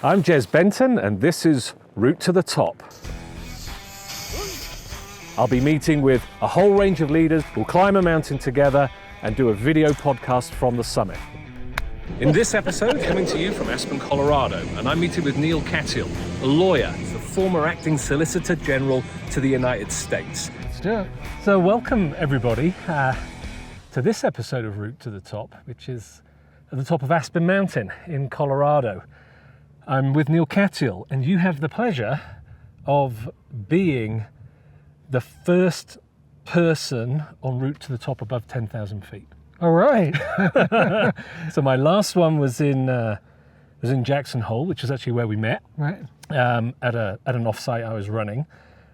I'm Jez Benton, and this is Route to the Top. I'll be meeting with a whole range of leaders who'll climb a mountain together and do a video podcast from the summit. In this episode, coming to you from Aspen, Colorado, and I'm meeting with Neal Katyal, a lawyer, the former Acting Solicitor General to the United States. Let's do it. So welcome, everybody, to this episode of Route to the Top, which is at the top of Aspen Mountain in Colorado. I'm with Neal Katyal, and you have the pleasure of being the first person en route to the top above 10,000 feet. All right. So my last one was in Jackson Hole, which is actually where we met. Right. At an offsite I was running,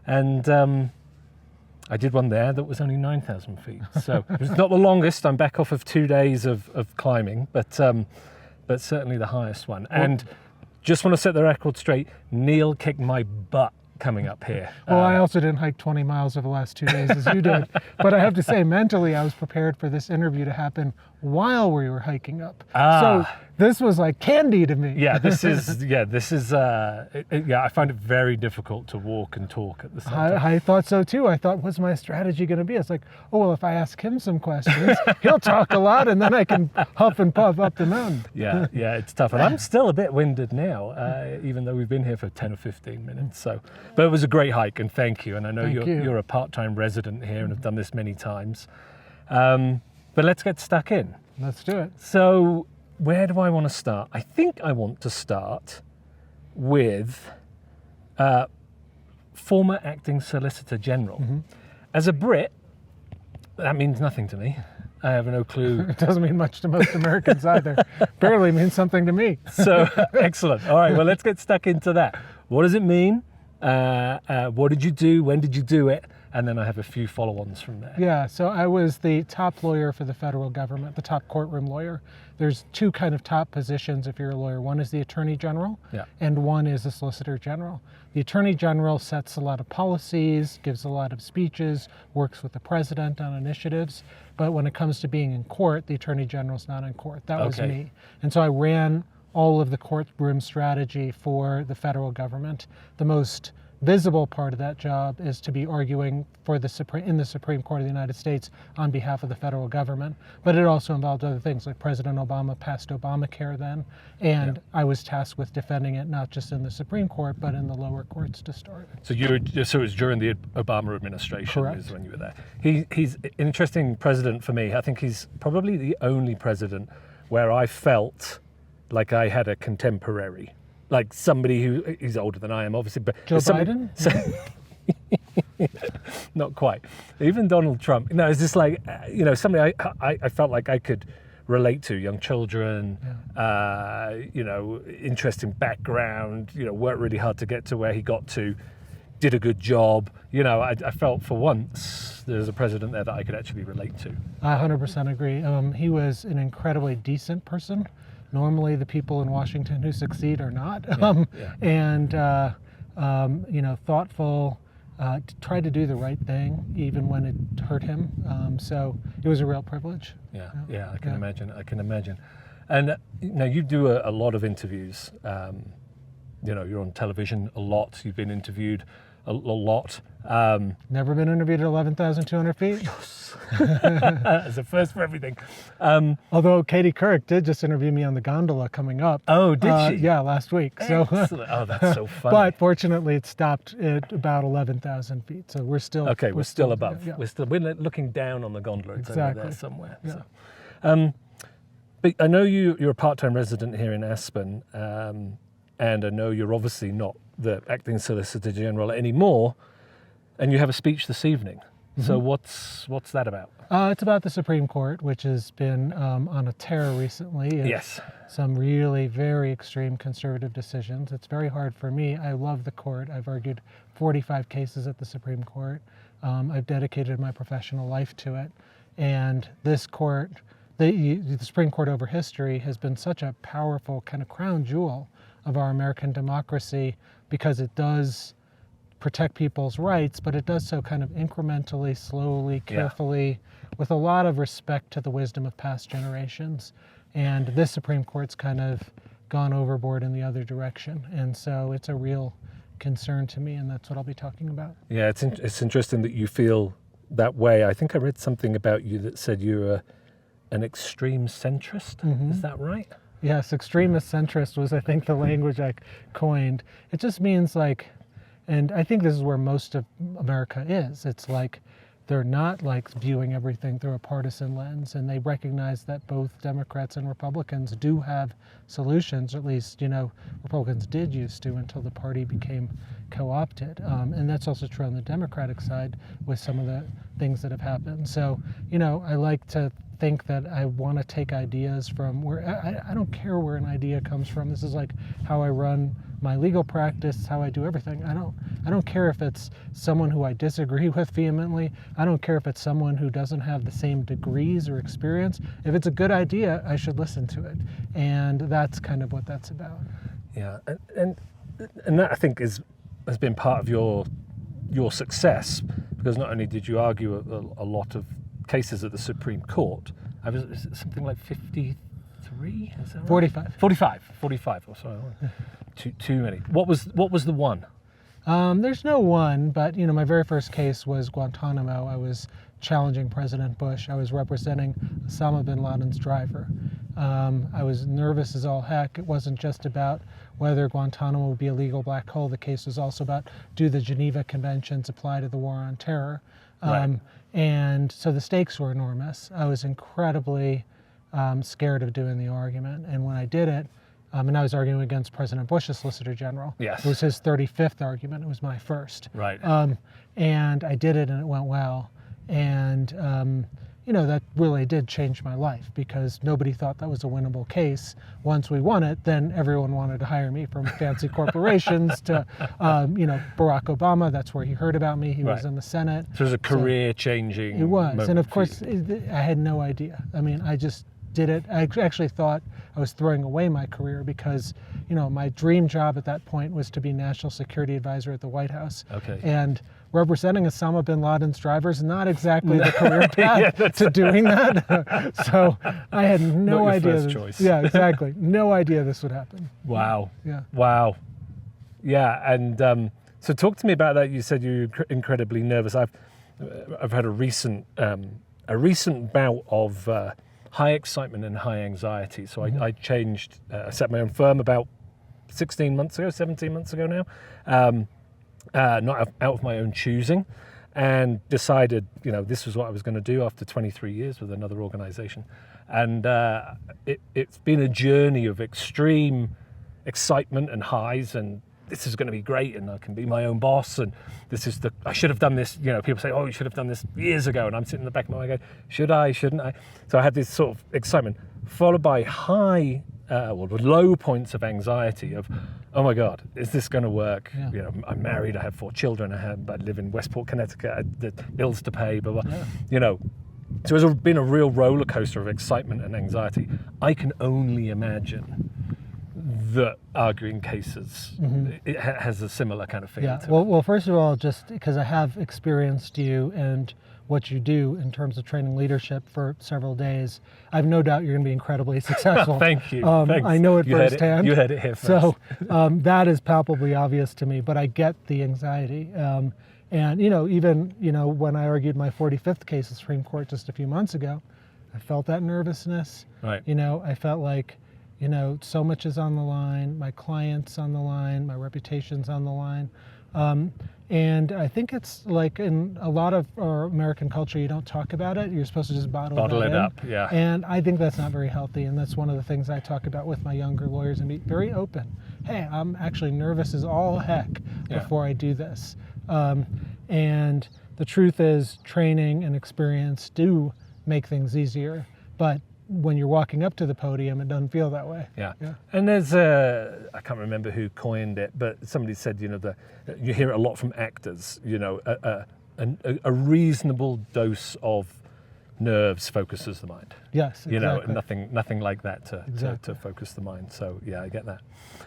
and I did one there that was only 9,000 feet. So it was not the longest. I'm back off of 2 days of climbing, but certainly the highest one. And just want to set the record straight. Neal kicked my butt coming up here. Well, I also didn't hike 20 miles over the last 2 days as you did. But I have to say, mentally, I was prepared for this interview to happen while we were hiking up. So this was like candy to me. Yeah, I find it very difficult to walk and talk at the same time. I thought so too. I thought, what's my strategy going to be? It's like, oh, well, if I ask him some questions, he'll talk a lot and then I can huff and puff up the mountain. Yeah, it's tough. And I'm still a bit winded now, even though we've been here for 10 or 15 minutes. So, but it was a great hike, and thank you. And I know you're a part-time resident here and have done this many times. But let's get stuck in. Let's do it. So where do I want to start? I think I want to start with former Acting Solicitor General. Mm-hmm. As a Brit, that means nothing to me. I have no clue. It doesn't mean much to most Americans either. Barely means something to me. So, excellent. All right, well, let's get stuck into that. What does it mean? What did you do? When did you do it? And then I have a few follow-ons from there. Yeah, so I was the top lawyer for the federal government, the top courtroom lawyer. There's two kind of top positions if you're a lawyer. One is the Attorney General, and one is the Solicitor General. The Attorney General sets a lot of policies, gives a lot of speeches, works with the president on initiatives. But when it comes to being in court, the Attorney General's not in court. That was me. And so I ran all of the courtroom strategy for the federal government. The most visible part of that job is to be arguing for in the Supreme Court of the United States on behalf of the federal government. But it also involved other things, like President Obama passed Obamacare then, and I was tasked with defending it not just in the Supreme Court, but in the lower courts to start. So it was during the Obama administration. Correct. Is when you were there. He's an interesting president for me. I think he's probably the only president where I felt like I had a contemporary. Like somebody he's older than I am, obviously, but Joe Biden? Not quite. Even Donald Trump. No, it's just like somebody I felt like I could relate to. Young children, interesting background. Worked really hard to get to where he got to. Did a good job. I felt for once there's a president there that I could actually relate to. I 100% agree. He was an incredibly decent person. Normally, the people in Washington who succeed are not, thoughtful. Tried to do the right thing, even when it hurt him. So it was a real privilege. I can imagine. And you do a lot of interviews. You're on television a lot. You've been interviewed a lot. Never been interviewed at 11,200 feet. Yes. It's a first for everything. Although Katie Couric did just interview me on the gondola coming up. Oh, did she? Yeah, last week. Excellent. Oh, that's so funny. But fortunately, it stopped at about 11,000 feet. So we're still okay. We're still above. Yeah. We're looking down on the gondola. It's over there somewhere. Yeah. So. But I know you're a part-time resident here in Aspen, and I know you're obviously not the Acting Solicitor General anymore, and you have a speech this evening. Mm-hmm. So what's that about? It's about the Supreme Court, which has been on a tear recently. Yes. Some really very extreme conservative decisions. It's very hard for me. I love the court. I've argued 45 cases at the Supreme Court. I've dedicated my professional life to it. And this court, the Supreme Court over history, has been such a powerful kind of crown jewel of our American democracy, because it does protect people's rights, but it does so kind of incrementally, slowly, carefully, with a lot of respect to the wisdom of past generations. And this Supreme Court's kind of gone overboard in the other direction. And so it's a real concern to me, and that's what I'll be talking about. Yeah, it's interesting that you feel that way. I think I read something about you that said you're an extreme centrist. Is that right? Yes, extremist centrist was, I think, the language I coined. It just means like, and I think this is where most of America is. It's like they're not like viewing everything through a partisan lens, and they recognize that both Democrats and Republicans do have solutions, or at least, Republicans did used to until the party became co-opted. And that's also true on the Democratic side with some of the things that have happened. So, I like to think that I want to take ideas from where, I don't care where an idea comes from. This is like how I run my legal practice, how I do everything. I don't care if it's someone who I disagree with vehemently. I don't care if it's someone who doesn't have the same degrees or experience. If it's a good idea, I should listen to it. And that's kind of what that's about. Yeah, and that I think has been part of your success, because not only did you argue a lot of cases at the Supreme Court, is it something like 53? Is that right? 45. Oh, sorry, too many. What was the one? There's no one, but my very first case was Guantanamo. I was challenging President Bush. I was representing Osama bin Laden's driver. I was nervous as all heck. It wasn't just about whether Guantanamo would be a legal black hole. The case was also about, do the Geneva Conventions apply to the war on terror? Right. And so the stakes were enormous. I was incredibly scared of doing the argument. And when I did it, and I was arguing against President Bush's Solicitor General. Yes. It was his 35th argument. It was my first. Right. And I did it, and it went well. And, that really did change my life, because nobody thought that was a winnable case. Once we won it, then everyone wanted to hire me, from fancy corporations to, Barack Obama. That's where he heard about me. He was in the Senate. So it was a career-changing It was. moment And of course, for you. I had no idea. I mean, I just did it. I actually thought I was throwing away my career, because, my dream job at that point was to be National Security Advisor at the White House. Okay. And representing Osama bin Laden's driver is not exactly the career path to doing that. So I had no idea. First choice. Yeah, exactly. No idea this would happen. Wow. Yeah. Wow. Yeah, and so talk to me about that. You said you were incredibly nervous. I've had a recent bout of high excitement and high anxiety. So I changed. I set my own firm about 17 months ago now. Not out of my own choosing, and decided, this was what I was going to do after 23 years with another organization. And it's been a journey of extreme excitement and highs, and this is going to be great, and I can be my own boss, and I should have done this. People say, oh, you should have done this years ago, and I'm sitting in the back of my mind going, should I, shouldn't I? So I had this sort of excitement, followed by low points of anxiety of, oh my God, is this going to work? Yeah. I'm married, I have 4 children, I live in Westport, Connecticut, I had the bills to pay, blah, blah. Yeah. So it's been a real roller coaster of excitement and anxiety. I can only imagine that arguing cases, it has a similar kind of feeling to it. Well, first of all, just because I have experienced you and what you do in terms of training leadership for several days, I have no doubt you're going to be incredibly successful. Thank you. I know it firsthand. You heard it here first. So that is palpably obvious to me, but I get the anxiety. And, even, when I argued my 45th case at the Supreme Court just a few months ago, I felt that nervousness. Right. I felt like, so much is on the line, my client's on the line, my reputation's on the line. And I think it's like in a lot of our American culture, you don't talk about it. You're supposed to just bottle it up. Yeah. And I think that's not very healthy. And that's one of the things I talk about with my younger lawyers, and be very open. Hey, I'm actually nervous as all heck before I do this. And the truth is, training and experience do make things easier. But when you're walking up to the podium, it doesn't feel that way. Yeah. And there's I can't remember who coined it, but somebody said, you hear it a lot from actors, a reasonable dose of nerves focuses the mind. Yes, exactly. Nothing like that to focus the mind. So yeah, I get that.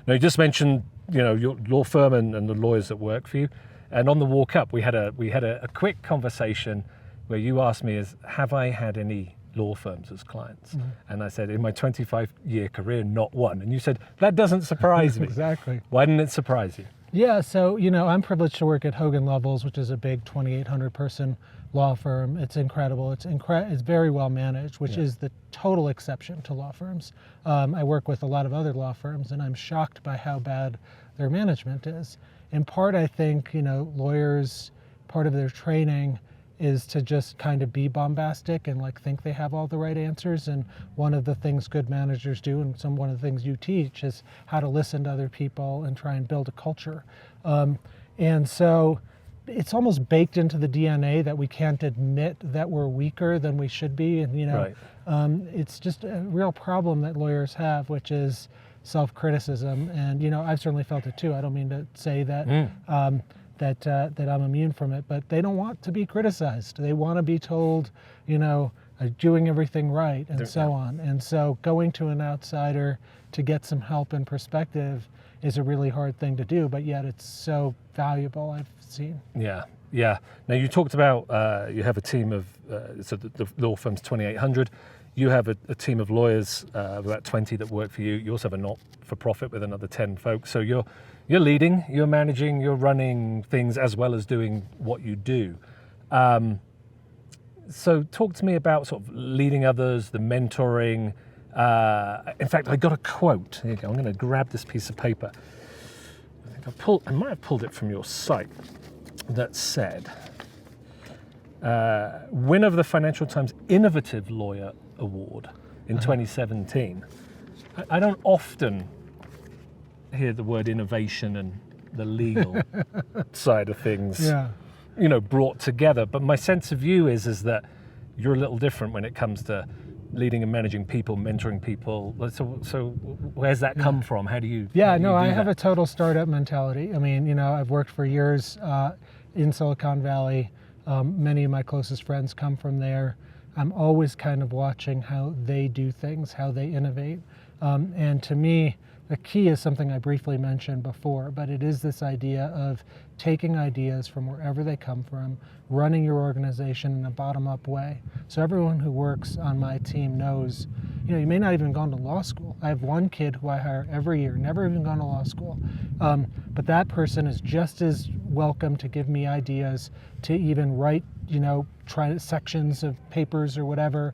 Now you just mentioned, your law firm and the lawyers that work for you. And on the walk up, we had a quick conversation where you asked me, have I had any law firms as clients. And I said, in my 25-year career, not one. And you said, that doesn't surprise me. Exactly. Why didn't it surprise you? Yeah, so, I'm privileged to work at Hogan Lovells, which is a big 2,800 person law firm. It's incredible. It's very well managed, which is the total exception to law firms. I work with a lot of other law firms, and I'm shocked by how bad their management is. In part, I think, lawyers, part of their training is to just kind of be bombastic and think they have all the right answers. And one of the things good managers do, and one of the things you teach, is how to listen to other people and try and build a culture. And so it's almost baked into the DNA that we can't admit that we're weaker than we should be. And, it's just a real problem that lawyers have, which is self-criticism. And, I've certainly felt it too. I don't mean to say that that I'm immune from it, but they don't want to be criticized. They want to be told, doing everything right and so on. And so going to an outsider to get some help and perspective is a really hard thing to do, but yet it's so valuable, I've seen. Yeah. Now you talked about, you have a team of, so the law firm's 2,800. You have a team of lawyers, about 20 that work for you. You also have a not-for-profit with another 10 folks. So you're leading, you're managing, you're running things as well as doing what you do. So talk to me about sort of leading others, the mentoring. In fact, I got a quote. Here you go. I'm going to grab this piece of paper. I might have pulled it from your site that said, winner of the Financial Times Innovative Lawyer Award in 2017. I don't often hear the word innovation and the legal side of things, brought together. But my sense of you is that you're a little different when it comes to leading and managing people, mentoring people. So where's that come from? How do you? I have a total startup mentality. I mean, I've worked for years in Silicon Valley. Many of my closest friends come from there. I'm always kind of watching how they do things, how they innovate. And to me, the key is something I briefly mentioned before, but it is this idea of taking ideas from wherever they come from, running your organization in a bottom-up way. So everyone who works on my team knows, you may not even gone to law school. I have one kid who I hire every year, never even gone to law school. But that person is just as welcome to give me ideas, to even write, try sections of papers or whatever.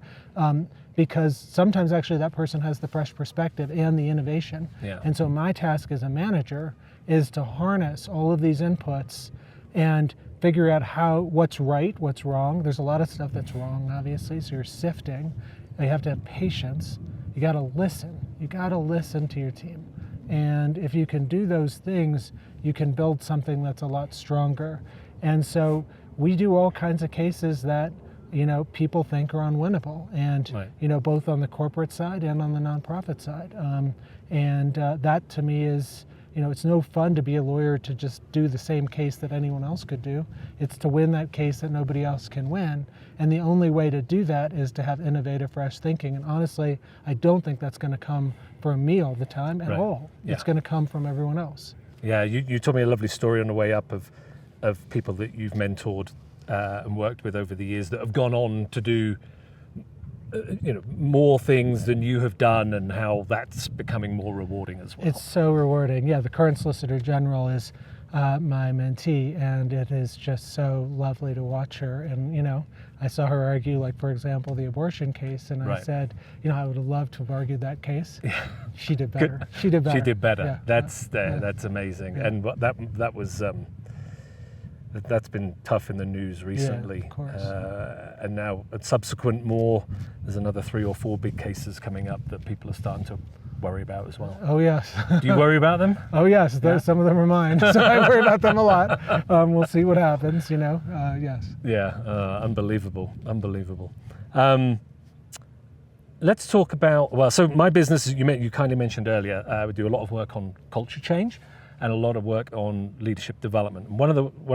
Because sometimes actually that person has the fresh perspective and the innovation. And so my task as a manager is to harness all of these inputs and figure out what's right, what's wrong. There's a lot of stuff that's wrong, obviously, so you're sifting. You have to have patience. You got to listen. You got to listen to your team. And if you can do those things, you can build something that's a lot stronger. And so we do all kinds of cases that people think are unwinnable, and both on the corporate side and on the nonprofit side. That to me is, it's no fun to be a lawyer to just do the same case that anyone else could do. It's to win that case that nobody else can win. And the only way to do that is to have innovative, fresh thinking. And honestly, I don't think that's going to come from me all the time at all. It's going to come from everyone else. Yeah, you told me a lovely story on the way up of people that you've mentored and worked with over the years that have gone on to do more things than you have done, and how that's becoming more rewarding as well. It's so rewarding. The current Solicitor General is my mentee, and it is just so lovely to watch her. And I saw her argue, for example, the abortion case, and I said, I would have loved to have argued that case. She did better. She did better. That's amazing. And that was that's been tough in the news recently. Of course. And now, at subsequent there's another 3 or 4 big cases coming up that people are starting to worry about as well. Oh, yes. Do you worry about them? Oh, yes. Some of them are mine, so I worry about them a lot. We'll see what happens, yes. Unbelievable. Let's talk about, so my business, you kindly mentioned earlier, we do a lot of work on culture change and a lot of work on leadership development. And one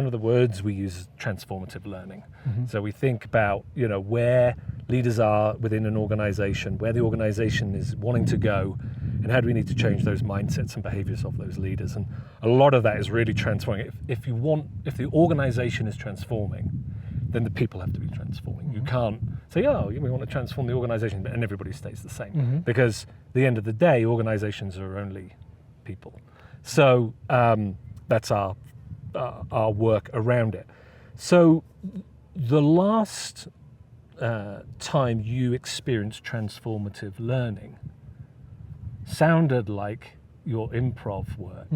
of the words we use is transformative learning. Mm-hmm. So we think about, where leaders are within an organization, where the organization is wanting to go, and how do we need to change those mindsets and behaviors of those leaders. And a lot of that is really transforming. If the organization is transforming, then the people have to be transforming. Mm-hmm. You can't say, oh, we want to transform the organization, and everybody stays the same. Because at the end of the day, organizations are only people. So that's our work around it. So the last time you experienced transformative learning sounded like your improv work.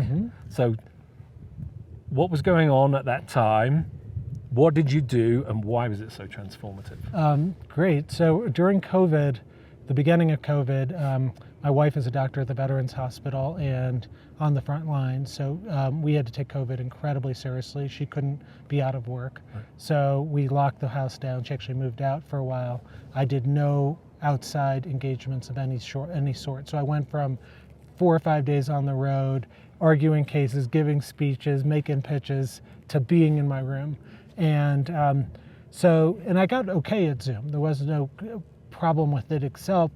So what was going on at that time? What did you do, and why was it so transformative? Great. So during COVID, the beginning of COVID, my wife is a doctor at the Veterans Hospital and on the front line. So we had to take COVID incredibly seriously. She couldn't be out of work. Right. So we locked the house down. She actually moved out for a while. I did no outside engagements of any sort. So I went from 4 or 5 days on the road, arguing cases, giving speeches, making pitches, to being in my room. And and I got okay at Zoom. There was no problem with it itself,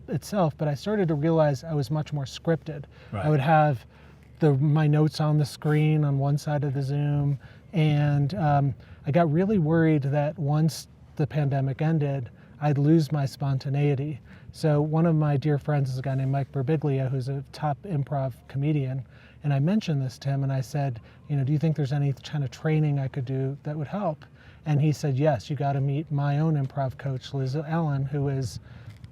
but I started to realize I was much more scripted. Right. I would have my notes on the screen on one side of the Zoom, and I got really worried that once the pandemic ended, I'd lose my spontaneity. So one of my dear friends is a guy named Mike Birbiglia, who's a top improv comedian, and I mentioned this to him, and I said, do you think there's any kind of training I could do that would help? And he said, yes, you got to meet my own improv coach, Liz Allen, who is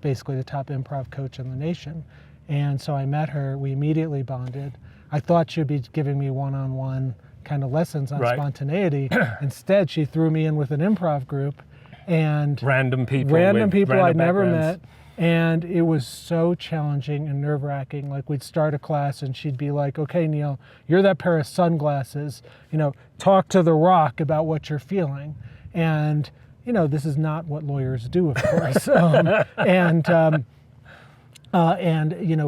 basically the top improv coach in the nation. And so I met her, we immediately bonded. I thought she'd be giving me one-on-one kind of lessons on spontaneity. Instead, she threw me in with an improv group and random people I'd never met. And it was so challenging and nerve-wracking. Like, we'd start a class and she'd be like, okay, Neal, you're that pair of sunglasses, talk to the rock about what you're feeling. And, this is not what lawyers do, of course.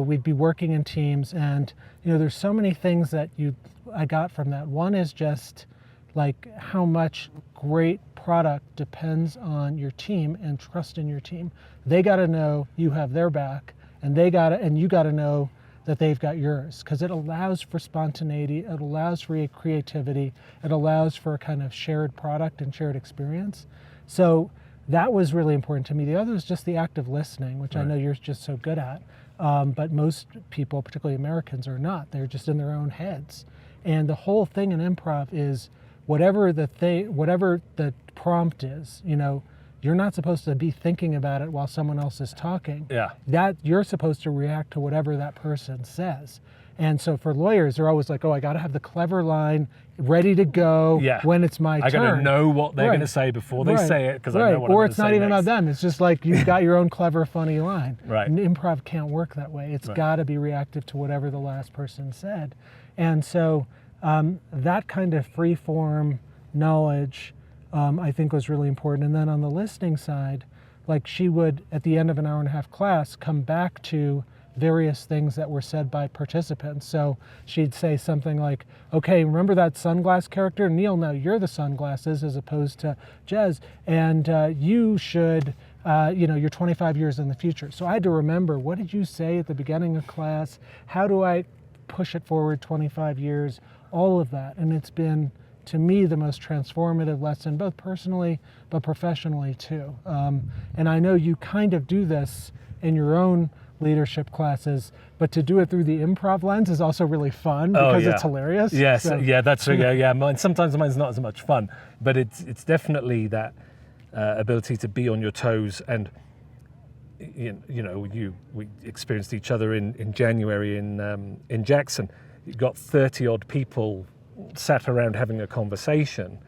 We'd be working in teams, and, there's so many things that I got from that. One is just like how much great product depends on your team and trust in your team. They got to know you have their back, and you got to know that they've got yours, because it allows for spontaneity, it allows for creativity, it allows for a kind of shared product and shared experience. So that was really important to me. The other is just the act of listening, which I know you're just so good at, but most people, particularly Americans, are not. They're just in their own heads. And the whole thing in improv is whatever the prompt is, you're not supposed to be thinking about it while someone else is talking. Yeah. That you're supposed to react to whatever that person says. And so for lawyers, they're always like, oh, I got to have the clever line ready to go when it's my turn. I got to know what they're going to say before they say it, because I know what I'm going to say. Or it's not even about them. It's just like you've got your own clever, funny line. Right. And improv can't work that way. It's got to be reactive to whatever the last person said. And so that kind of free-form knowledge, I think, was really important. And then on the listening side, like, she would, at the end of an hour-and-a-half class, come back to various things that were said by participants. So she'd say something like, okay, remember that sunglass character? Neal, now you're the sunglasses as opposed to Jez, and you should, you're 25 years in the future. So I had to remember, what did you say at the beginning of class? How do I push it forward 25 years? All of that. And it's been, to me, the most transformative lesson, both personally but professionally too. And I know you kind of do this in your own leadership classes, but to do it through the improv lens is also really fun because it's hilarious. Yes, that's sometimes mine's not as much fun, but it's definitely that ability to be on your toes. And we experienced each other in January in Jackson. You got 30 odd people sat around having a conversation,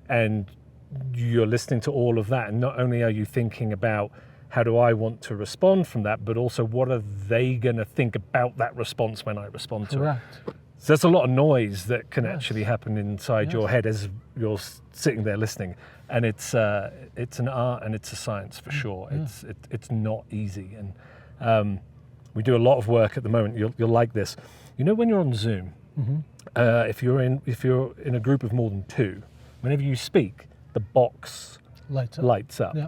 and you're listening to all of that, and not only are you thinking about how do I want to respond from that, but also what are they going to think about that response when I respond to it. So there's a lot of noise that can actually happen inside your head as you're sitting there listening, and it's an art and it's a science for sure. It's not easy, and we do a lot of work at the moment. You'll like this. When you're on Zoom, if you're in a group of more than two, whenever you speak, the box lights up. Yeah.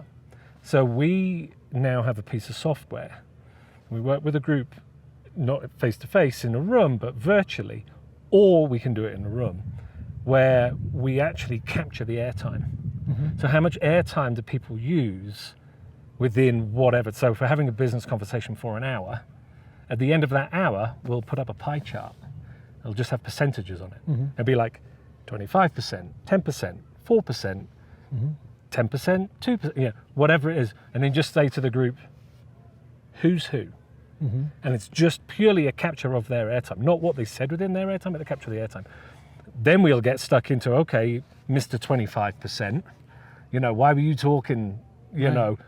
So we now have a piece of software. We work with a group, not face-to-face in a room, but virtually, or we can do it in a room, where we actually capture the airtime. So how much airtime do people use within whatever. So if we're having a business conversation for an hour, at the end of that hour, we'll put up a pie chart. It'll just have percentages on it. It'll be like 25%, 10%, 4%, 10%, 2%, whatever it is. And then just say to the group, who's who? And it's just purely a capture of their airtime, not what they said within their airtime, but the capture of the airtime. Then we'll get stuck into, okay, Mr. 25%, why were you talking, know,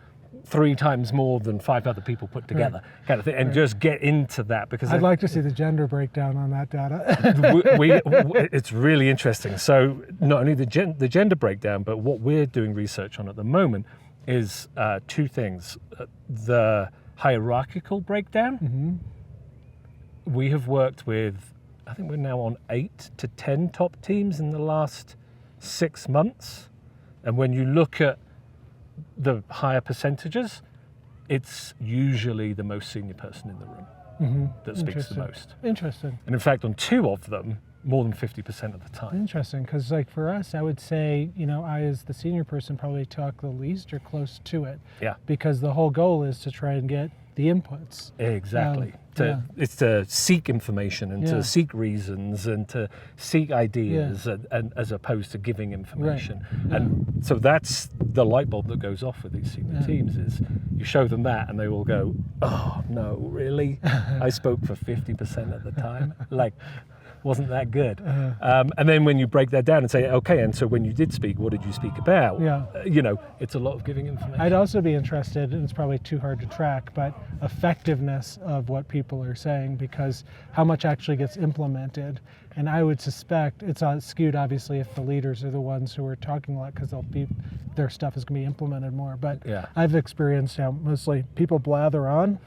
3 times more than 5 other people put together, kind of thing, and just get into that, because I'd like to see the gender breakdown on that data. It's really interesting. So not only the gender breakdown, but what we're doing research on at the moment is 2 things: the hierarchical breakdown. We have worked with, I think we're now on 8 to 10 top teams in the last 6 months, and when you look at the higher percentages, it's usually the most senior person in the room that speaks the most. Interesting. And in fact, on 2 of them, more than 50% of the time. Interesting, because like for us, I would say, I as the senior person probably talk the least or close to it. Yeah. Because the whole goal is to try and get the inputs. Exactly. It's to seek information and to seek reasons and to seek ideas, and as opposed to giving information. Right. And so that's the light bulb that goes off with these senior teams, is you show them that and they will go, oh no, really? I spoke for 50% of the time? Like, wasn't that good? And then when you break that down and say, okay, and so when you did speak, what did you speak about? It's a lot of giving information. I'd also be interested, and it's probably too hard to track, but effectiveness of what people are saying, because how much actually gets implemented. And I would suspect it's skewed, obviously, if the leaders are the ones who are talking a lot, because their stuff is going to be implemented more. But I've experienced how mostly people blather on,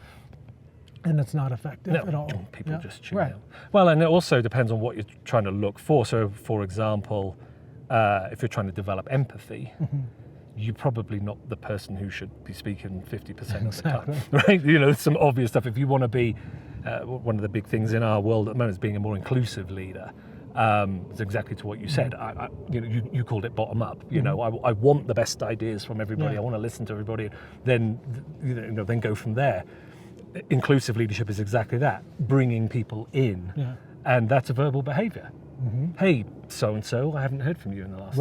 and it's not effective at all. People just tune out. Well, and it also depends on what you're trying to look for. So, for example, if you're trying to develop empathy, you're probably not the person who should be speaking 50% of the time, right? There's some obvious stuff. If you want to be, one of the big things in our world at the moment is being a more inclusive leader. It's exactly to what you said. You called it bottom up. I want the best ideas from everybody. I want to listen to everybody. Then, then go from there. Inclusive leadership is exactly that, bringing people in, and that's a verbal behavior. Hey, so-and-so, I haven't heard from you in the last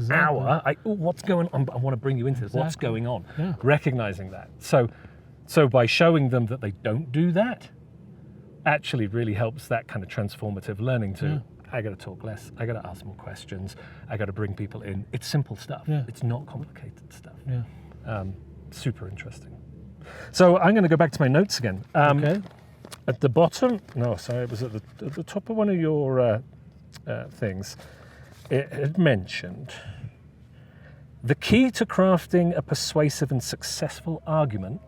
hour. What's going on? I want to bring you into this. What's going on? Recognizing that. So by showing them that they don't do that, actually really helps that kind of transformative learning to, I got to talk less, I got to ask more questions, I got to bring people in. It's simple stuff. It's not complicated stuff. Super interesting. So I'm going to go back to my notes again. Okay. At the bottom, it was at the top of one of your things. It had mentioned the key to crafting a persuasive and successful argument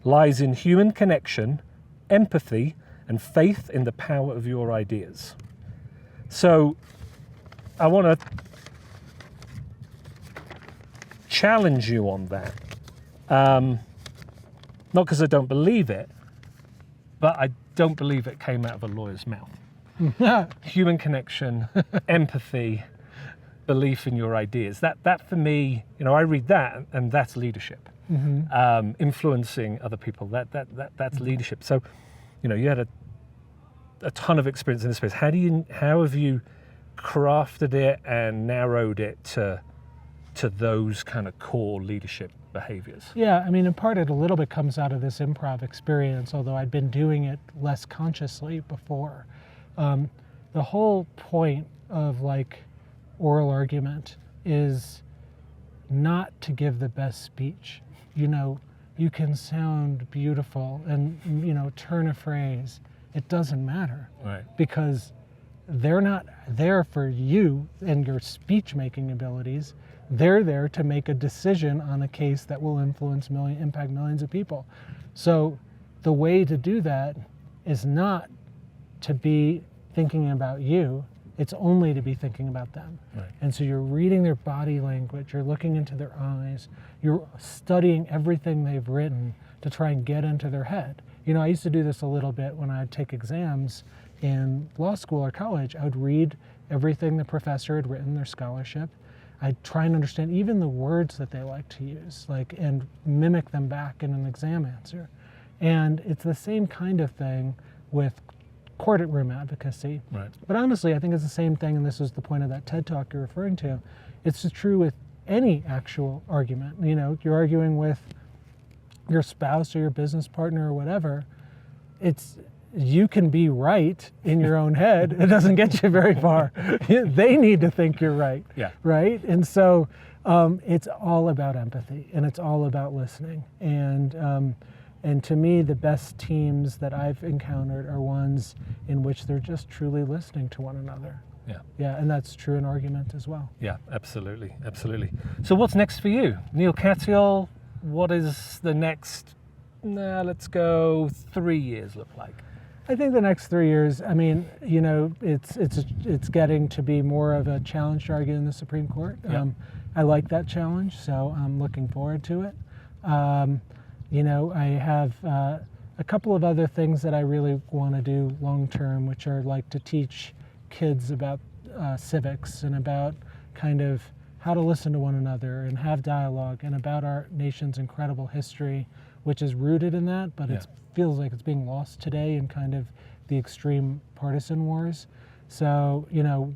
lies in human connection, empathy, and faith in the power of your ideas. So I want to challenge you on that. Not because I don't believe it, but I don't believe it came out of a lawyer's mouth. Human connection, empathy, belief in your ideas. That for me, I read that and that's leadership. Influencing other people, that's leadership. So, you had a ton of experience in this space. How have you crafted it and narrowed it to those kind of core leadership behaviors? Yeah, in part it a little bit comes out of this improv experience, although I'd been doing it less consciously before. The whole point of oral argument is not to give the best speech. You can sound beautiful and, turn a phrase. It doesn't matter. Right. Because they're not there for you and your speech-making abilities. They're there to make a decision on a case that will impact millions of people. So the way to do that is not to be thinking about you, it's only to be thinking about them. Right. And so you're reading their body language, you're looking into their eyes, you're studying everything they've written to try and get into their head. I used to do this a little bit when I'd take exams in law school or college. I would read everything the professor had written, their scholarship. I try and understand even the words that they like to use, and mimic them back in an exam answer. And it's the same kind of thing with courtroom advocacy. Right. But honestly, I think it's the same thing, and this is the point of that TED Talk you're referring to. It's true with any actual argument. You're arguing with your spouse or your business partner or whatever. You can be right in your own head. It doesn't get you very far. They need to think you're right. Yeah. Right? And so it's all about empathy, and it's all about listening. And to me, the best teams that I've encountered are ones in which they're just truly listening to one another. Yeah. Yeah, and that's true in argument as well. Yeah, absolutely, absolutely. So what's next for you? Neal Katyal, what is the next, let's go 3 years look like? I think the next 3 years, it's getting to be more of a challenge to argue in the Supreme Court. Yeah. I like that challenge, so I'm looking forward to it. I have a couple of other things that I really want to do long term, which are like to teach kids about civics and about kind of how to listen to one another and have dialogue, and about our nation's incredible history, which is rooted in that, but it feels like it's being lost today in kind of the extreme partisan wars. So,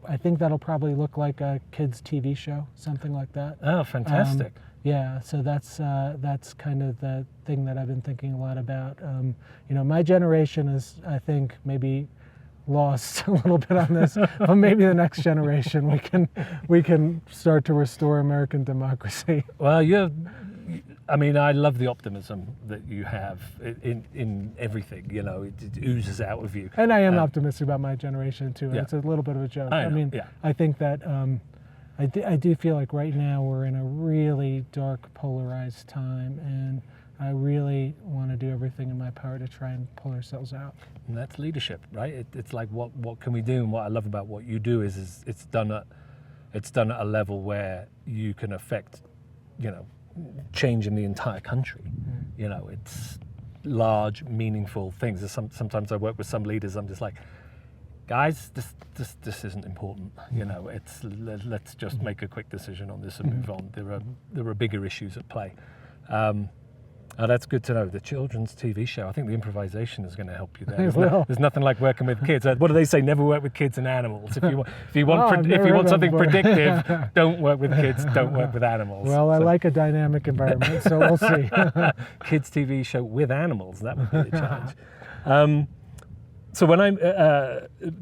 I think that'll probably look like a kids' TV show, something like that. Oh, fantastic. Yeah, so that's kind of the thing that I've been thinking a lot about. My generation is, I think, maybe lost a little bit on this, but maybe the next generation we can start to restore American democracy. Well, I love the optimism that you have in everything. It oozes out of you. And I am optimistic about my generation too. Yeah. It's a little bit of a joke. I think that I do feel like right now we're in a really dark, polarized time, and I really want to do everything in my power to try and pull ourselves out. And that's leadership, right? It's like what can we do? And what I love about what you do is it's done at a level where you can affect, change in the entire country. It's large, meaningful things. Sometimes I work with some leaders. I'm just like, guys, this isn't important. Let's just make a quick decision on this and move on. There are bigger issues at play. That's good to know. The children's TV show, I think the improvisation is going to help you there. There's nothing like working with kids. What do they say? Never work with kids and animals. If you want something predictive, don't work with kids. Don't work with animals. Well, I like a dynamic environment, so we'll see. Kids TV show with animals. That would be the challenge. So when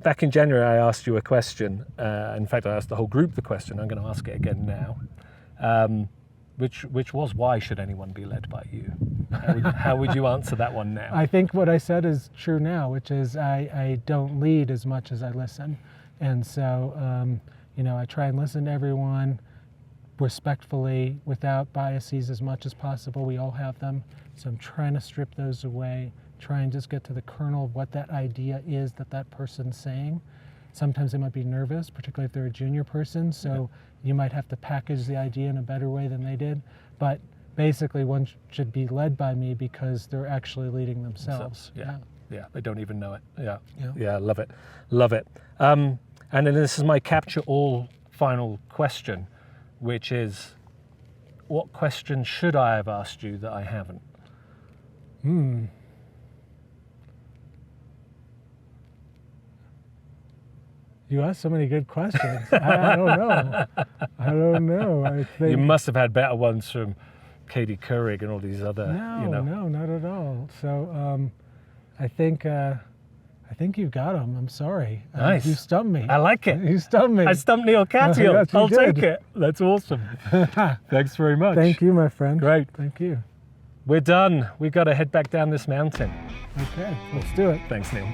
back in January, I asked you a question. In fact, I asked the whole group the question. I'm going to ask it again now. Which was, why should anyone be led by you? How would you answer that one now? I think what I said is true now, which is I don't lead as much as I listen. And so, I try and listen to everyone respectfully, without biases as much as possible. We all have them. So I'm trying to strip those away, try and just get to the kernel of what that idea is that person's saying. Sometimes they might be nervous, particularly if they're a junior person, so you might have to package the idea in a better way than they did. But basically, one should be led by me because they're actually leading themselves. Yeah, they don't even know it. Yeah, love it. And then this is my capture all final question, which is, what question should I have asked you that I haven't? You asked so many good questions. I don't know. I think you must have had better ones from Katie Couric and all these other. No, not at all. So I think you've got them. I'm sorry. Nice. You stumped me. I like it. You stumped me. I stumped Neal Katyal. Yes, I'll did. take it. That's awesome. Thanks very much. Thank you, my friend. Great. Thank you. We're done. We've got to head back down this mountain. Okay, let's do it. Thanks, Neal.